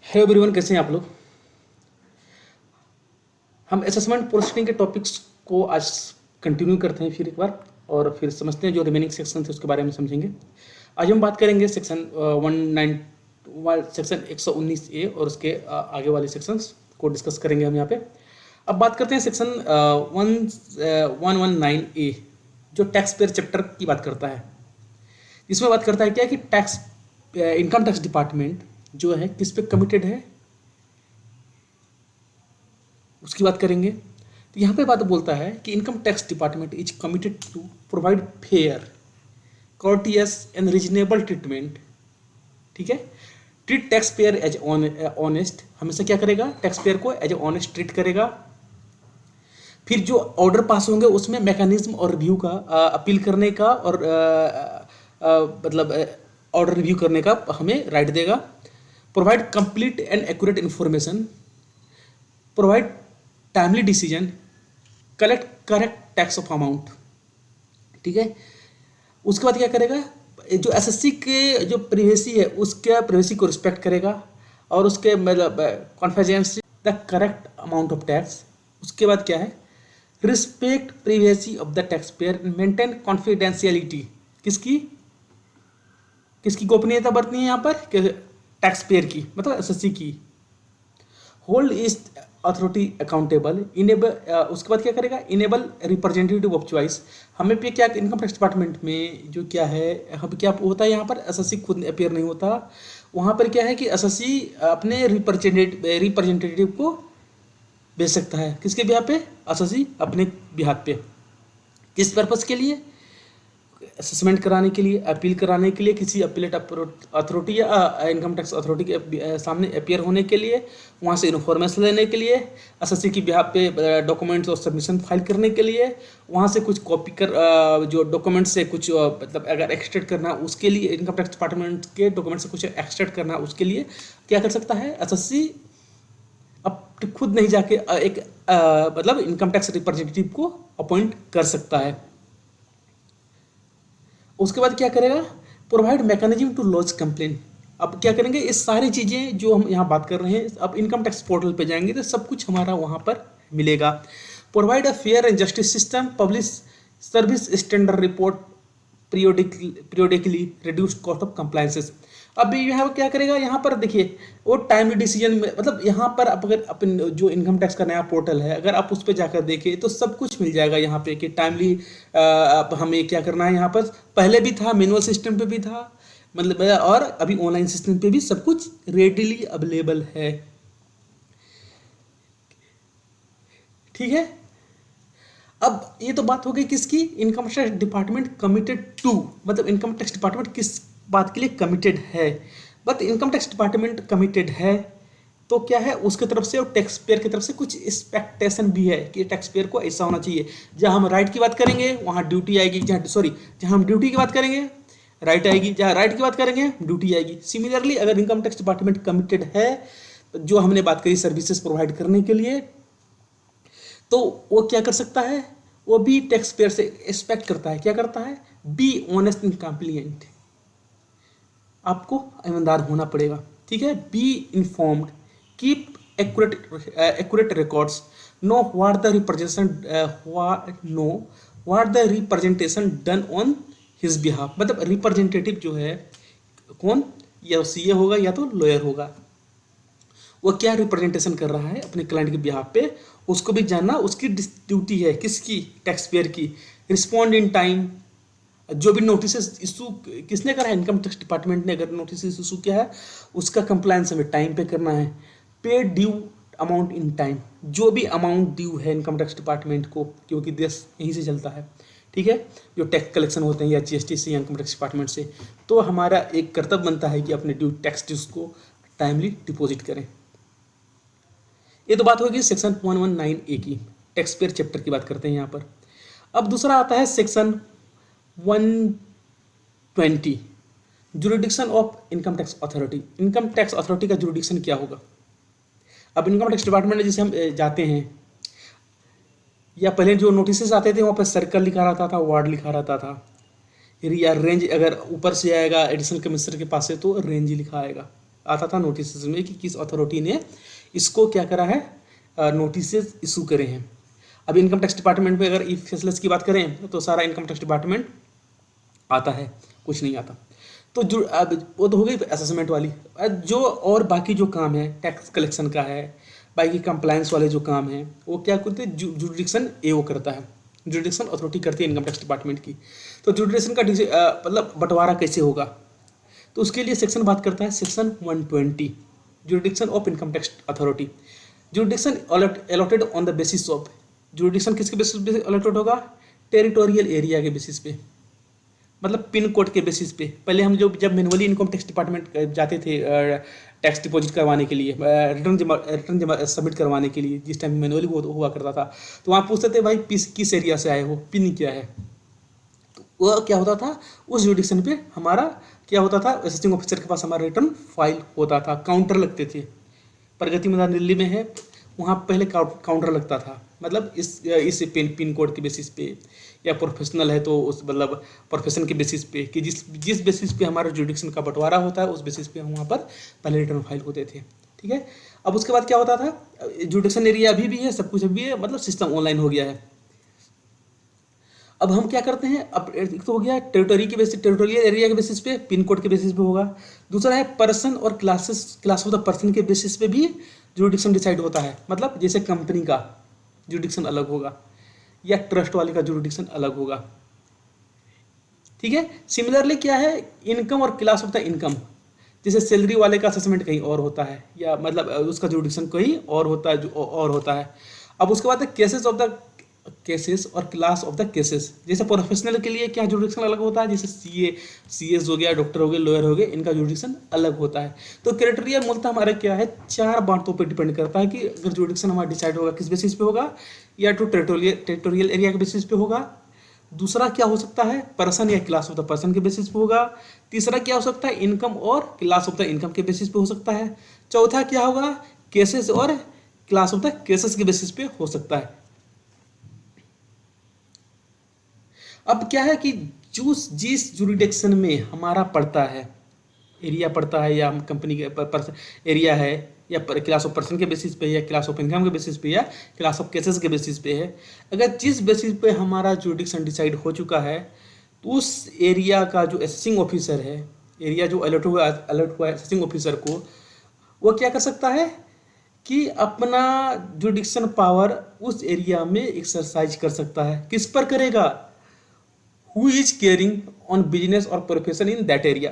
Hello everyone, कैसे हैं आप लोग। हम असेसमेंट प्रोसेसिंग के टॉपिक्स को आज कंटिन्यू करते हैं फिर एक बार, और फिर समझते हैं जो रिमेनिंग सेक्शन थे उसके बारे में समझेंगे। आज हम बात करेंगे सेक्शन 119 ए और उसके आगे वाले सेक्शंस को डिस्कस करेंगे हम यहाँ पे। अब बात करते हैं सेक्शन 119 ए, जो टैक्स पेयर चैप्टर की बात करता है। इसमें बात करता है क्या कि टैक्स इनकम टैक्स डिपार्टमेंट जो है किस पे कमिटेड है, उसकी बात करेंगे। तो यहाँ पे बात बोलता है कि income tax department is committed to provide fair, courteous and reasonable treatment. ठीक है, treat tax payer as honest, हमेशा क्या करेगा, टैक्स पेयर को एज ऑनेस्ट ट्रीट करेगा। फिर जो ऑर्डर पास होंगे उसमें मैकेनिज्म और रिव्यू का, अपील करने का और मतलब ऑर्डर रिव्यू करने का हमें राइट देगा। Provide complete and accurate information, provide timely decision, collect correct tax of amount. ठीक है, उसके बाद क्या करेगा, जो एसएससी के जो प्रिवेसी है उसके प्रिवेसी को रिस्पेक्ट करेगा और उसके मतलब confidence the correct amount of tax. उसके बाद क्या है, respect privacy of the tax payer, maintain confidentiality, किसकी किसकी गोपनीयता बरतनी है यहाँ पर, टैक्स पेयर की, मतलब एसएससी की। Hold is authority accountable, enable, उसके बाद क्या करेगा, इनेबल रिप्रेजेंटेटिव ऑफ चॉइस। हमें पे क्या इनकम टैक्स डिपार्टमेंट में जो क्या है, हम क्या होता है यहाँ पर, एसएससी खुद अपेयर नहीं होता। वहाँ पर क्या है कि एसएससी अपने रिप्रेजेंटेटिव को भेज सकता है, किसके बिहाफ पे, एसएससी अपने बिहाफ पे। किस पर्पज़ के लिए, असेसमेंट कराने के लिए, अपील कराने के लिए, किसी अपीलेट अथॉरिटी या इनकम टैक्स अथॉरिटी के सामने अपियर होने के लिए, वहाँ से इन्फॉर्मेशन लेने के लिए, एसएससी की बिहाफ पे डॉक्यूमेंट्स और सबमिशन फाइल करने के लिए, वहाँ से कुछ कॉपी कर जो डॉक्यूमेंट्स से कुछ मतलब अगर एक्सट्रैक्ट करना उसके लिए, इनकम टैक्स डिपार्टमेंट के डॉक्यूमेंट से कुछ एक्सट्रैक्ट करना उसके लिए क्या कर सकता है, एसएससी अब खुद नहीं जाके एक मतलब इनकम टैक्स रिप्रेजेंटेटिव को अपॉइंट कर सकता है। उसके बाद क्या करेगा, provide mechanism to launch complain. अब क्या करेंगे, ये सारी चीज़ें जो हम यहाँ बात कर रहे हैं, अब इनकम टैक्स पोर्टल पे जाएंगे तो सब कुछ हमारा वहाँ पर मिलेगा। Provide a fair and justice system, publish service standard report periodically, reduce cost of compliances. अब यहाँ क्या करेगा, यहाँ पर देखिए वो टाइमली डिसीजन में, मतलब यहाँ पर आप अगर अपन जो इनकम टैक्स का नया पोर्टल है अगर आप उस पर जाकर देखें तो सब कुछ मिल जाएगा यहाँ पे कि टाइमली अब हमें क्या करना है। यहाँ पर पहले भी था, मैनुअल सिस्टम पे भी था, मतलब और अभी ऑनलाइन सिस्टम पे भी सब कुछ रेडिली अवेलेबल है। ठीक है, अब ये तो बात हो गई किसकी, income tax department committed to, मतलब इनकम टैक्स डिपार्टमेंट किस बात के लिए कमिटेड है। But income tax department committed है तो क्या है, उसके तरफ से और टैक्स पेयर की तरफ से कुछ एक्सपेक्टेशन भी है कि टैक्स पेयर को ऐसा होना चाहिए। जहाँ हम राइट की बात करेंगे वहाँ ड्यूटी आएगी, जहाँ हम ड्यूटी की बात करेंगे राइट आएगी, जहाँ राइट की बात करेंगे ड्यूटी आएगी। सिमिलरली अगर इनकम टैक्स डिपार्टमेंट कमिटेड है जो हमने बात करी सर्विसेज प्रोवाइड करने के लिए, तो वो क्या कर सकता है, वो भी टैक्स पेयर से एक्सपेक्ट करता है, क्या करता है, बी ऑनेस्ट एंड कॉम्प्लिएंट, आपको ईमानदार होना पड़ेगा। ठीक है, be informed, keep accurate records, know what the representation done on his behalf. मतलब रिप्रेजेंटेटिव जो है कौन, या सीए होगा या तो लॉयर होगा, वो क्या रिप्रेजेंटेशन कर रहा है अपने क्लाइंट के बिहाफ पे, उसको भी जानना उसकी ड्यूटी है, किसकी, टैक्स पेयर की। रिस्पॉन्ड इन टाइम, जो भी नोटिस इशू किसने करा है, इनकम टैक्स डिपार्टमेंट ने अगर नोटिस इशू किया है उसका कंप्लायंस हमें टाइम पे करना है। पे ड्यू अमाउंट इन टाइम, जो भी अमाउंट ड्यू है इनकम टैक्स डिपार्टमेंट को, क्योंकि देश यहीं से चलता है। ठीक है, जो टैक्स कलेक्शन होते हैं या जीएसटी से या इनकम टैक्स डिपार्टमेंट से, तो हमारा एक कर्तव्य बनता है कि अपने ड्यू टैक्स ड्यूज को टाइमली डिपॉजिट करें। ये तो बात होगी सेक्शन 119 ए की, टैक्स पेयर चैप्टर की बात करते हैं यहाँ पर। अब दूसरा आता है section 120, jurisdiction of income tax authority. Income tax authority का जुरिडिक्शन क्या होगा। अब इनकम टैक्स डिपार्टमेंट में जैसे हम जाते हैं, या पहले जो नोटिस आते थे वहाँ पर सर्कल लिखा रहता था, वार्ड लिखा रहता था, या रेंज, अगर ऊपर से आएगा एडिशनल कमिश्नर के पास से तो रेंज लिखा आएगा। आता था नोटिस में कि किस अथॉरिटी ने इसको क्या करा है, नोटिस इशू करे हैं। अब इनकम टैक्स डिपार्टमेंट में अगर ई फेसलेस की बात करें तो सारा इनकम टैक्स डिपार्टमेंट आता है, कुछ नहीं आता। तो जो अब वो तो हो गई असेसमेंट वाली। जो और बाकी जो काम है टैक्स कलेक्शन का है, बाकी कंप्लायंस वाले जो काम है वो क्या करते हैं, जुडिक्शन एओ करता है, जुडिक्शन अथॉरिटी करती है इनकम टैक्स डिपार्टमेंट की। तो जुडिक्शन का मतलब बंटवारा कैसे होगा, तो उसके लिए सेक्शन बात करता है section 120 जुडिक्शन of income tax authority. जुडिक्शन allotted on the basis of, जुडिक्शन किसके बेसिस पे अलॉटेड होगा, टेरिटोरियल एरिया के बेसिस पे, मतलब पिन कोड के बेसिस पे। पहले हम जब मैनुअली इनकम टैक्स डिपार्टमेंट जाते थे टैक्स डिपॉजिट करवाने के लिए, रिटर्न जमा सबमिट करवाने के लिए, जिस टाइम मैनुअली हुआ करता था, तो वहाँ पूछते थे भाई किस एरिया से आए हो, पिन क्या है। तो वह क्या होता था, उस जुडिक्शन पे हमारा क्या होता था, असिस्टिंग ऑफिसर के पास हमारा रिटर्न फाइल होता था, काउंटर लगते थे। प्रगति मैदान दिल्ली में है, वहाँ पहले काउंटर लगता था, मतलब इस पिन कोड के बेसिस पे, या प्रोफेशनल है तो उस मतलब प्रोफेशन के बेसिस पे, कि जिस बेसिस पे हमारा जुडिक्शन का बंटवारा होता है उस बेसिस पे हम वहाँ पर पहले रिटर्न फाइल होते थे। ठीक है, अब उसके बाद क्या होता था, जुडिक्शन एरिया अभी भी है, सब कुछ अभी है, मतलब सिस्टम ऑनलाइन हो गया है। अब हम क्या करते हैं, अब एक तो हो गया टेरिटोरी के बेसिस, टेरिटोरियल एरिया के बेसिस पे, पिन कोड के बेसिस पे होगा। दूसरा है पर्सन और क्लास ऑफ द पर्सन के बेसिस पे भी जुडिक्शन डिसाइड होता है, मतलब जैसे कंपनी का जुडिक्शन अलग होगा या ट्रस्ट वाले का जुडिक्शन अलग होगा। ठीक है, सिमिलरली क्या है, इनकम और क्लास ऑफ द इनकम, जैसे सैलरी वाले का असेसमेंट कहीं और होता है, या मतलब उसका जुडिक्शन कहीं और होता है, जो और होता है। अब उसके बाद केसेस ऑफ द केसेस और क्लास ऑफ द केसेस, जैसे प्रोफेशनल के लिए क्या जुडिक्शन अलग होता है, जैसे सीएस हो गया, डॉक्टर हो गए, लॉयर हो गए, इनका जुडिक्शन अलग होता है। तो क्राइटेरिया मूलतः हमारा क्या है, 4 बातों पर डिपेंड करता है कि अगर जुडिक्शन हमारा डिसाइड होगा किस बेसिस पे होगा, या तो टेरिटोरियल एरिया के बेसिस पे होगा। दूसरा क्या हो सकता है, पर्सन या क्लास ऑफ द पर्सन के बेसिस पे होगा। तीसरा क्या हो सकता है, इनकम और क्लास ऑफ द इनकम के बेसिस पे हो सकता है। चौथा क्या होगा, केसेस और क्लास ऑफ द केसेस के बेसिस पे हो सकता है। अब क्या है कि जिस जुरिडिक्शन में हमारा पड़ता है, एरिया पड़ता है, या हम कंपनी के एरिया है, या क्लास ऑफ पर्सन के बेसिस पे, या क्लास ऑफ इनकम के बेसिस पे, या क्लास ऑफ केसेस के बेसिस पे है, अगर जिस बेसिस पे हमारा जुरिडिक्शन डिसाइड हो चुका है, तो उस एरिया का जो असेसिंग ऑफिसर है, एरिया जो अलर्ट हुआ है असेसिंग ऑफिसर को, वो क्या कर सकता है कि अपना जुरिडिक्शन पावर उस एरिया में एक्सरसाइज कर सकता है। किस पर करेगा, who is caring on business और प्रोफेशन इन दैट एरिया,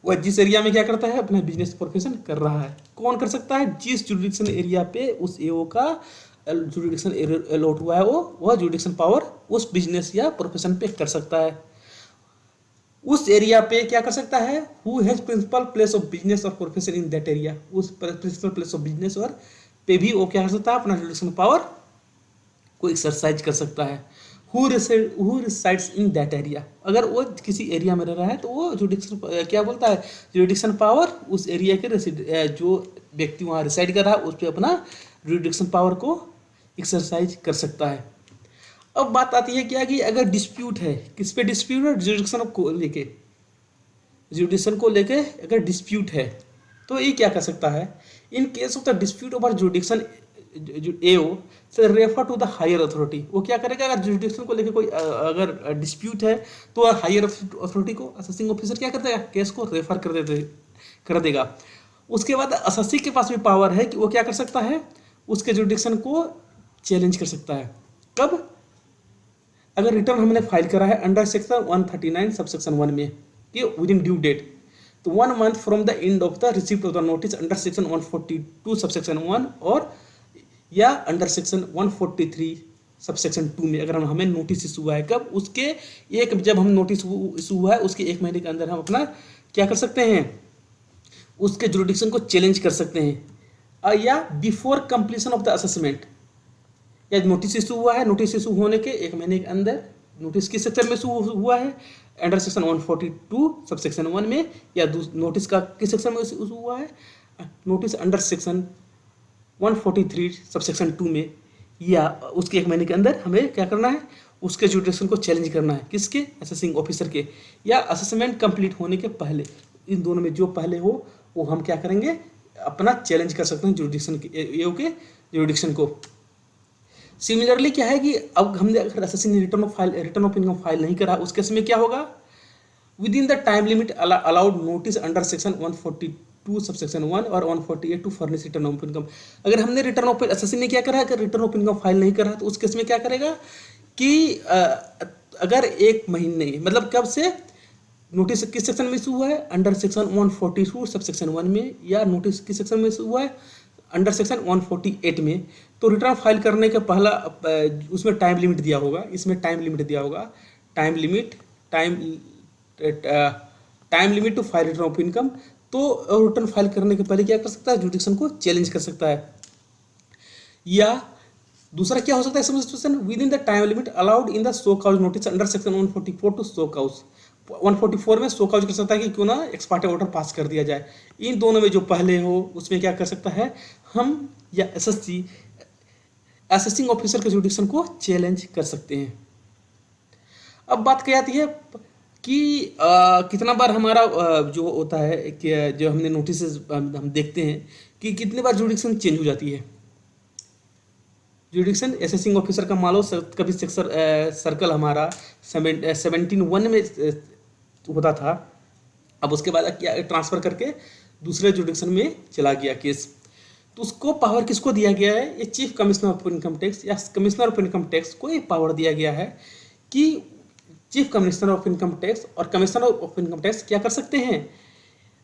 वह जिस एरिया में क्या करता है, अपना बिजनेस प्रोफेशन कर रहा है। कौन कर सकता है, जिस जुरिडिक्शन एरिया पे उस एओ का जुरिडिक्शन अलॉट हुआ है, वह जुरिडिक्शन पावर उस बिजनेस या प्रोफेशन पे कर सकता है। उस एरिया पे क्या कर सकता है, who has principal place of business और प्रोफेशन इन दैट एरिया, उस प्रिंसिपल प्लेस ऑफ बिजनेस और पे भी वो क्या कर सकता है, अपना जुरिडिक्शन पावर को एक्सरसाइज कर सकता है। Who resides in that area, अगर वो किसी एरिया में रह रहा है तो वो जुडिक्शन क्या बोलता है, जुडिक्शन पावर उस एरिया के जो व्यक्ति वहाँ रिसाइड कर रहा है उस पर अपना जुडिक्शन पावर को एक्सरसाइज कर सकता है। अब बात आती है क्या कि अगर डिस्प्यूट है, किस पे डिस्प्यूट है, जुडिक्शन को लेके अगर डिस्प्यूट है तो ये क्या कर सकता है, in case of the dispute over jurisdiction AO से refer to the higher authority, वो क्या करेगा, अगर जुडिक्शन को लेकर कोई अगर डिस्प्यूट है तो हायर अथॉरिटी को असेसिंग ऑफिसर क्या कर देगा, केस को रेफर कर देगा। उसके बाद असेसी के पास भी पावर है कि वो क्या कर सकता है, उसके जुडिक्शन को चैलेंज कर सकता है। कब, अगर रिटर्न हमने फाइल करा है अंडर सेक्शन 139 सबसेक्शन 1 में कि विद इन ड्यू डेट, तो 1 month from the end of the receipt of the notice under section 142 subsection 1 और या अंडर सेक्शन 143 सबसेक्शन 2 में अगर हमें नोटिस इशू हुआ है, कब, उसके जब हम नोटिस इशू हुआ है उसके 1 महीने के अंदर हम अपना क्या कर सकते हैं, उसके जुरिडिक्शन को चैलेंज कर सकते हैं। या before completion of the assessment, या नोटिस इशू हुआ है, नोटिस इशू होने के 1 महीने के अंदर, नोटिस किस सेक्शन में इशू हुआ है, अंडर सेक्शन 142 सबसेक्शन 1 में, या नोटिस का किस सेक्शन में इशू हुआ है, नोटिस अंडर सेक्शन 143 सबसेक्शन 2 में, या उसके 1 महीने के अंदर हमें क्या करना है, उसके जुडिक्शन को चैलेंज करना है, किसके, असेसिंग ऑफिसर के, या असेसमेंट कंप्लीट होने के पहले। इन दोनों में जो पहले हो वो हम क्या करेंगे, अपना चैलेंज कर सकते हैं जुरिडिक्शन ईओ के जुरिडिक्शन को। सिमिलरली क्या है कि अब हमने अगर एसएससी ने रिटर्न ऑफ इनकम फाइल नहीं करा, उस केस में क्या होगा, with in the time limit allowed notice under section 142 subsection 1 और 148 to furnish return of income. अगर हमने रिटर्न ऑफ एसएससी ने क्या करा, अगर रिटर्न ऑफ इनकम फाइल नहीं करा तो उस केस में क्या करेगा कि अगर एक महीने मतलब कब से नोटिस किस सेक्शन में इशू हुआ है, अंडर सेक्शन 142 सब सेक्शन 1 में, या नोटिस किस सेक्शन में इशू हुआ है, अंडर सेक्शन 148 में, तो रिटर्न फाइल करने का पहला उसमें टाइम लिमिट दिया होगा, इसमें टाइम लिमिट दिया होगा, time limit to file return of income. तो रिटर्न फाइल करने के पहले क्या कर सकता है, जुडिक्शन को चैलेंज कर सकता है। या दूसरा क्या हो सकता है situation, with in the time limit allowed in the show cause notice under section 144 to show cause. 144 में शो काउज कर सकता है कि क्यों ना एक्स पार्टी ऑर्डर पास कर दिया जाए। इन दोनों में जो पहले हो उसमें क्या कर सकता है हम, या एसएससी असेसिंग ऑफिसर के जुडिक्शन को चैलेंज कर सकते हैं। अब बात क्या आती है कि कितना बार हमारा जो होता है कि जो हमने नोटिस हम देखते हैं कि कितने बार जुडिक्शन चेंज हो जाती है। जुडिक्शन असेसिंग ऑफिसर का मान लो कभी सर्कल हमारा 17(1) में होता था, अब उसके बाद क्या ट्रांसफ़र करके दूसरे जुडिक्शन में चला गया केस, तो उसको पावर किसको दिया गया है, ये chief commissioner of income tax या कमिश्नर ऑफ इनकम टैक्स को ये पावर दिया गया है कि chief commissioner of income tax और कमिश्नर ऑफ इनकम टैक्स क्या कर सकते हैं,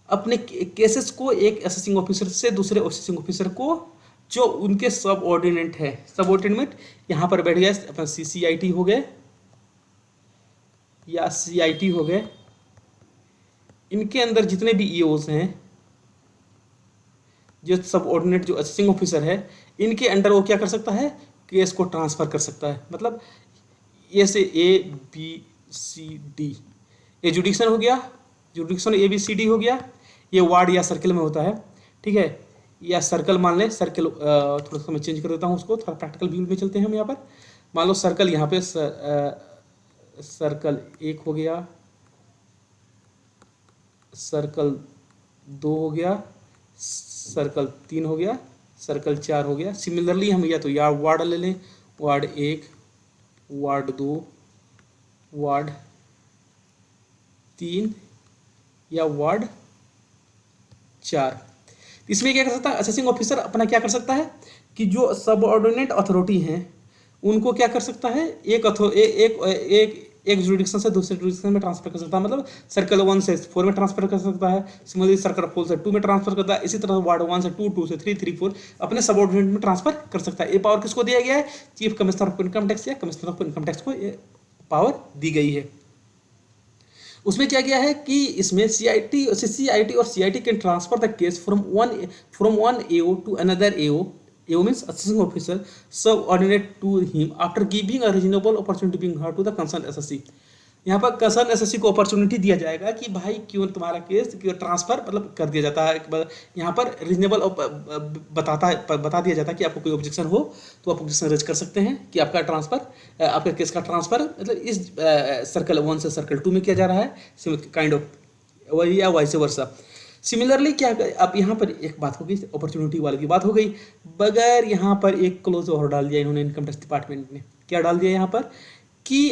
अपने केसेस को एक असेसिंग ऑफिसर से दूसरे असेसिंग ऑफिसर को जो उनके सब ऑर्डिनेट है, सब ऑर्डिनेट यहाँ पर बैठ गया अपना CCIT हो गए या CIT हो गए, इनके अंदर जितने भी EOs हैं, जो सब ऑर्डिनेट जो असेसिंग ऑफिसर है, इनके अंडर वो क्या कर सकता है, केस को ट्रांसफ़र कर सकता है। मतलब ए से ABCD, ये जुडिक्शन हो गया, जुडिक्शन ABCD हो गया, ये वार्ड या सर्कल में होता है, ठीक है, या सर्कल मान लें, सर्कल थोड़ा सा मैं चेंज कर देता हूँ उसको, थोड़ा प्रैक्टिकल व्यू में चलते हैं हम यहाँ पर। मान लो सर्कल यहाँ पे सर्कल 1 हो गया, सर्कल 2 हो गया, सर्कल 3 हो गया, सर्कल 4 हो गया। सिमिलरली हम या तो या वार्ड ले लें, वार्ड 1, वार्ड 2, वार्ड 3 या वार्ड 4। इसमें क्या कर सकता है असेसिंग ऑफिसर अपना क्या कर सकता है कि जो सबऑर्डिनेट अथॉरिटी हैं उनको क्या कर सकता है, एक जुडिक्शन से दूसरे जुडिक्शन में ट्रांसफर कर सकता है। मतलब सर्कल 1 से 4 में ट्रांसफर कर सकता है, सिमिलरली सर्कल 4 से 2 में ट्रांसफर करता है, इसी तरह वार्ड 1 से 2, 2 से 3, 3, 4 अपने सबऑर्डिनेट में ट्रांसफर कर सकता है। ये पावर किसको दिया गया है, chief commissioner of income tax या कमिश्नर ऑफ इनकम टैक्स को ये पावर दी गई है। उसमें क्या किया है कि इसमें CIT और CIT can transfer the case from one AO to another AO means assessing officer subordinate to him after giving a reasonable opportunity being heard to the concerned SSC। यहाँ पर कंसर्न SSC को opportunity दिया जाएगा कि भाई क्यों तुम्हारा case क्यों ट्रांसफर मतलब कर दिया जाता है। यहाँ पर रीजनेबल बता दिया जाता है कि आपको कोई ऑब्जेक्शन हो तो आप ऑब्जेक्शन रेज कर सकते हैं कि आपका ट्रांसफर आपके केस का ट्रांसफर मतलब इस सर्कल 1 से सर्कल 2 में किया जा रहा है, काइंड ऑफ वही या वाइस वर्सा। सिमिलरली क्या अब यहाँ पर एक बात हो गई, अपॉर्चुनिटी वाली की बात हो गई, बगैर यहाँ पर एक क्लोज और डाल दिया इन्होंने इनकम टैक्स डिपार्टमेंट ने। क्या डाल दिया यहाँ पर कि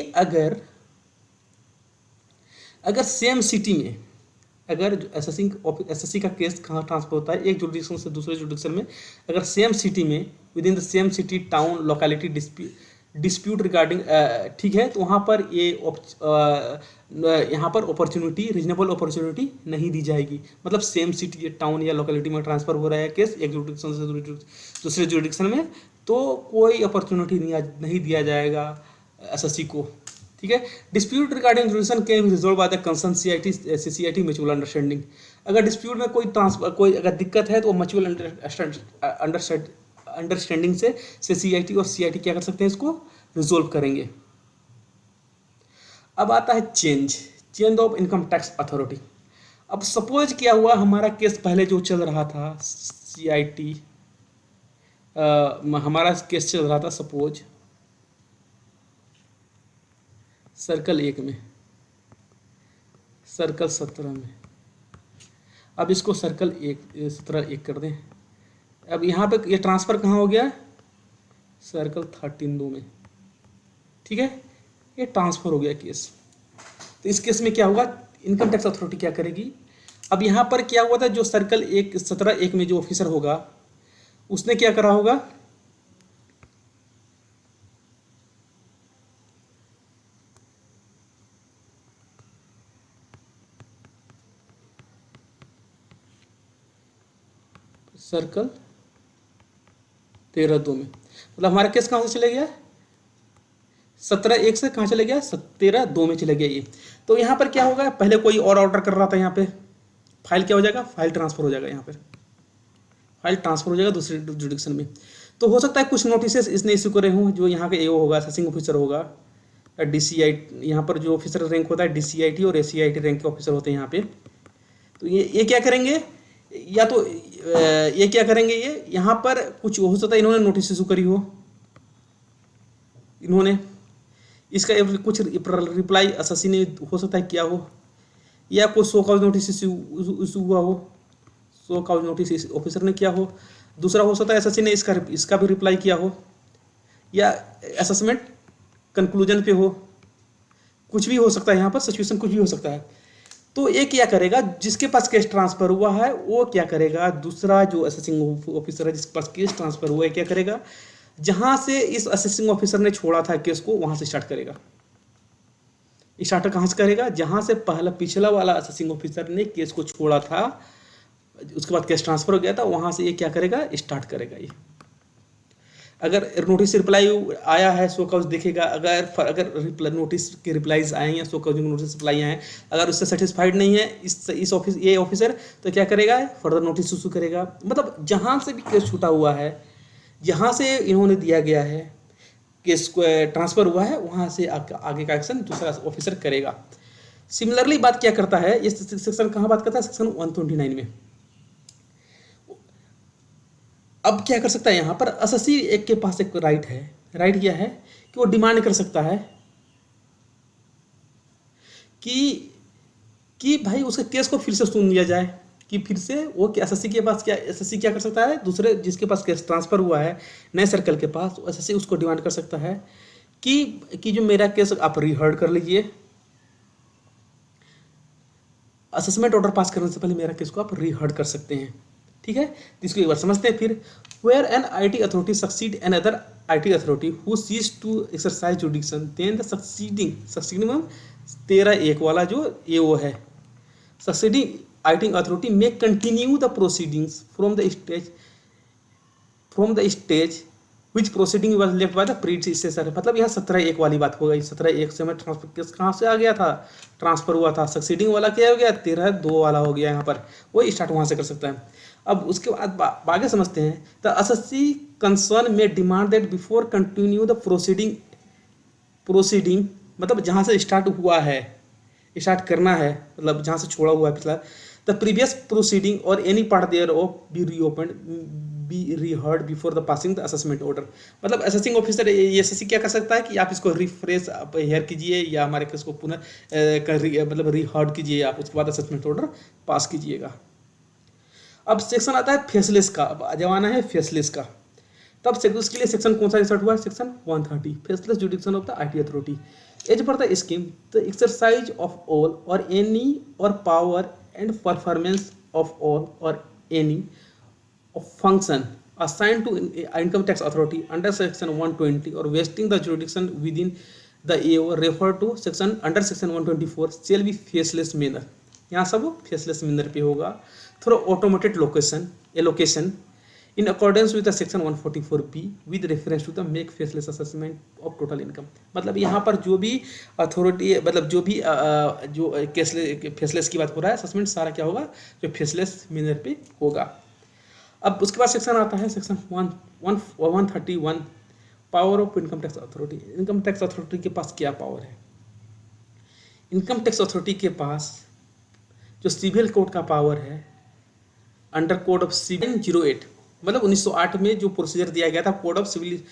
अगर सेम सिटी में अगर एसएससी का केस कहाँ ट्रांसफर होता है एक जुडिक्शन से दूसरे जुडिक्शन में, अगर सेम सिटी में with in the same city town locality dispute regarding ठीक है, तो वहाँ पर ये यहाँ पर अपॉर्चुनिटी रीजनेबल अपॉर्चुनिटी नहीं दी जाएगी। मतलब सेम सिटी टाउन या लोकेलिटी में ट्रांसफर हो रहा है केस एक जुडिक्शन से दूसरे जुडिक्शन में, तो कोई अपॉर्चुनिटी नहीं दिया जाएगा एसएससी को। ठीक है, dispute regarding जुडिक्शन can be resolve by the concern CCIT mutual understanding. अगर डिस्प्यूट में कोई अगर दिक्कत है तो म्यूचुअल अंडरस्टैंडिंग से CCIT और CIT क्या कर सकते हैं, इसको रिजोल्व करेंगे। अब आता है change of income tax authority. अब सपोज क्या हुआ, हमारा केस पहले जो चल रहा था CIT हमारा केस चल रहा था सपोज सर्कल 1 में, सर्कल 17 में। अब इसको सर्कल 17(1) कर दें। अब यहाँ पे ये ट्रांसफ़र कहाँ हो गया, सर्कल 13(2) में, ठीक है, ये ट्रांसफ़र हो गया केस। तो इस केस में क्या होगा, इनकम टैक्स अथॉरिटी क्या करेगी, अब यहाँ पर क्या हुआ था, जो सर्कल 17(1) में जो ऑफिसर होगा उसने क्या करा होगा, सर्कल 13(2) में, मतलब हमारा केस कहाँ से चले गया, 17(1) से कहाँ चले गया, 13(2) में चले गया ये। तो यहाँ पर क्या होगा, पहले कोई और ऑर्डर कर रहा था, यहाँ पे फाइल क्या हो जाएगा, फाइल ट्रांसफर हो जाएगा, यहाँ पर फाइल ट्रांसफर हो जाएगा दूसरे जुडिक्शन में। तो हो सकता है कुछ नोटिसेस इसने इशू करे हों, जो यहाँ के एओ होगा, असेसिंग ऑफिसर होगा, या DCI, यहाँ पर जो ऑफिसर रैंक होता है DCIT और ACIT रैंक के ऑफिसर होते हैं यहाँ पे। तो ये क्या करेंगे, या तो ये क्या करेंगे, ये यहाँ पर कुछ हो सकता है इन्होंने नोटिस इशू करी हो, इन्होंने इसका कुछ रिप्लाई असेसी ने हो सकता है किया हो, या कोई शो कॉज नोटिस इशू हुआ हो, शो कॉज नोटिस ऑफिसर ने किया हो। दूसरा हो सकता है एसएससी ने इसका भी रिप्लाई किया हो, या असेसमेंट कंक्लूजन पे हो, कुछ भी हो सकता है, यहाँ पर सिचुएशन कुछ भी हो सकता है। तो ये क्या करेगा, जिसके पास केस ट्रांसफर हुआ है वो क्या करेगा, दूसरा जो असेसिंग ऑफिसर है जिसके पास केस ट्रांसफर हुआ है क्या करेगा, जहाँ से इस असेसिंग ऑफिसर ने छोड़ा था केस को वहाँ से स्टार्ट करेगा। स्टार्ट कहाँ से करेगा, जहाँ से पिछला वाला असेसिंग ऑफिसर ने केस को छोड़ा था, उसके बाद केस ट्रांसफर हो गया था, वहाँ से ये क्या करेगा, स्टार्ट करेगा। ये अगर नोटिस रिप्लाई आया है सो काउज देखेगा, अगर नोटिस के रिप्लाईज आए हैं, सो काउजिंग नोटिस रिप्लाई आए हैं, अगर उससे सेटिस्फाइड नहीं है इस ऑफिस ये ऑफिसर, तो क्या करेगा, फर्दर नोटिस इशू करेगा। मतलब जहाँ से भी केस छूटा हुआ है, जहाँ से इन्होंने दिया गया है केस को ट्रांसफर हुआ है, वहाँ से आगे का एक्शन दूसरा ऑफिसर करेगा। सिमिलरली बात क्या करता है, ये सेक्शन कहाँ बात करता है, सेक्शन 129 में। अब क्या कर सकता है, यहाँ पर असेसी एक के पास एक राइट है, राइट क्या है कि वो डिमांड कर सकता है कि भाई उसके केस को फिर से सुन लिया जाए, कि फिर से वो एसएससी के पास क्या, एसएससी क्या कर सकता है, दूसरे जिसके पास केस ट्रांसफर हुआ है नए सर्कल के पास, तो एसएससी उसको डिमांड कर सकता है कि जो मेरा केस आप रीहर्ड कर लीजिए, असेसमेंट ऑर्डर पास करने से पहले मेरा केस को आप रीहर्ड कर सकते हैं। ठीक है, इसको एक बार समझते हैं फिर। Where an IT authority succeed an other IT authority who cease to exercise jurisdiction then the succeeding 13(1) वाला जो एओ है, succeeding IT authority may continue the proceedings from the stage which proceeding was left by the predecessor. मतलब यहाँ 17(1) वाली बात हो गई। 17(1) से हमें ट्रांसफर केस कहाँ से आ गया था, ट्रांसफर हुआ था, सक्सीडिंग वाला क्या हो गया, 13(2) वाला हो गया। यहाँ पर वो स्टार्ट वहाँ से कर सकता है। अब उसके बाद आगे समझते हैं। द असेसी कंसर्न में demand that before continue the proceeding मतलब जहाँ से स्टार्ट हुआ है, स्टार्ट करना है, मतलब जहाँ से छोड़ा हुआ है पिछला, द प्रीवियस प्रोसीडिंग और any part thereof be reopened be reheard before the passing the assessment order. मतलब असेसिंग ऑफिसर ये एसएससी क्या कर सकता है कि आप इसको रिफ्रेश आप हेयर कीजिए, या हमारे केस को पुनः मतलब रीहर्ड कीजिए आप, उसके बाद असेसमेंट ऑर्डर पास कीजिएगा। अब सेक्शन आता है फेसलेस का। अब जमाना है फेसलेस का। तब उसके लिए सेक्शन कौन सा इंसर्ट हुआ है, section 130, faceless jurisdiction of the IT authority. As per the scheme the exercise of all or any or power and performance of all or any function assigned to income tax authority under section 120 or vesting the jurisdiction within the AO referred to section under section 124 shall be faceless manner। यहाँ सब faceless manner पे होगा through automated allocation in accordance with the section 144B with reference to the make faceless assessment of total income। मतलब यहाँ पर जो भी authority मतलब जो भी जो फेसलेस की बात हो रहा है, असेसमेंट सारा क्या होगा, जो फेसलेस मैनर पे होगा। अब उसके बाद सेक्शन आता है section 131 power of income tax authority. Income tax authority के पास क्या पावर है, इनकम टैक्स अथॉरिटी के पास जो सिविल कोड का पावर है अंडर कोड ऑफ सिविल 08 मतलब 1908 में जो प्रोसीजर दिया गया था code of civil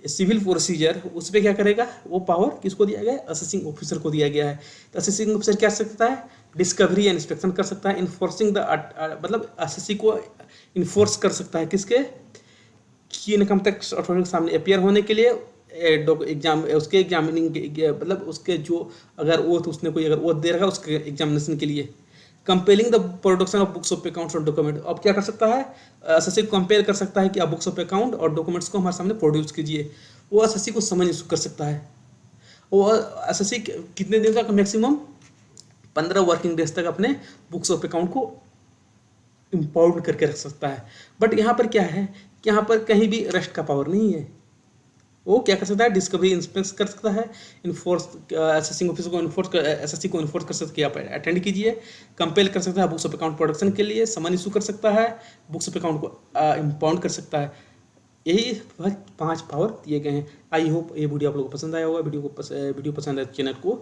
civil procedure उस पर क्या करेगा, वो पावर किसको दिया गया है, असेसिंग ऑफिसर को दिया गया है। तो असेसिंग ऑफिसर क्या कर सकता है, डिस्कवरी एंड इंस्पेक्शन कर सकता है, इन्फोर्सिंग द मतलब असेसी को इन्फोर्स कर सकता है किसके, कि इनकम टैक्स अथॉरिटी के सामने अपियर होने के लिए, एग्जाम उसके एग्जामिनिंग मतलब उसके जो अगर ओथ उसने कोई अगर ओथ दे रखा है उसके एग्जामिनेशन के लिए। Compelling the production of books of accounts और डॉक्यूमेंट, अब क्या कर सकता है, एसएससी कंपेयर कर सकता है कि आप बुक्स ऑफ अकाउंट और डॉक्यूमेंट्स को हमारे सामने प्रोड्यूस कीजिए, वो एसएससी को समझ कर सकता है। वो एसएससी कितने दिन तक, मैक्सिमम 15 वर्किंग डेज तक अपने बुक्स ऑफ अकाउंट को इम्पाउंड करके रख सकता है। बट यहाँ पर क्या है कि यहाँ पर कहीं भी रेस्ट का पावर नहीं है। वो क्या कर सकता है, डिस्कवरी इंस्पेक्ट कर सकता है, इन्फोर्स असेसिंग ऑफिसर को इन्फोर्स एसएससी को इन्फोर्स कर सकता है कि आप अटेंड कीजिए, कंपेल कर सकता है बुक्स ऑफ अकाउंट प्रोडक्शन के लिए, समन इशू कर सकता है, बुक्स ऑफ अकाउंट को इम्पाउंड कर सकता है। यही 5 पावर दिए गए हैं। आई होप ये वीडियो आप लोगों को पसंद आया होगा। वीडियो पसंद आए चैनल को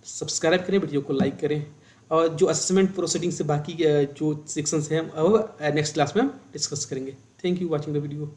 सब्सक्राइब करें, वीडियो को लाइक करें, और जो असेसमेंट प्रोसीडिंग से बाकी जो सेक्शंस हैं वो नेक्स्ट क्लास में हम डिस्कस करेंगे। Thank you watching the video.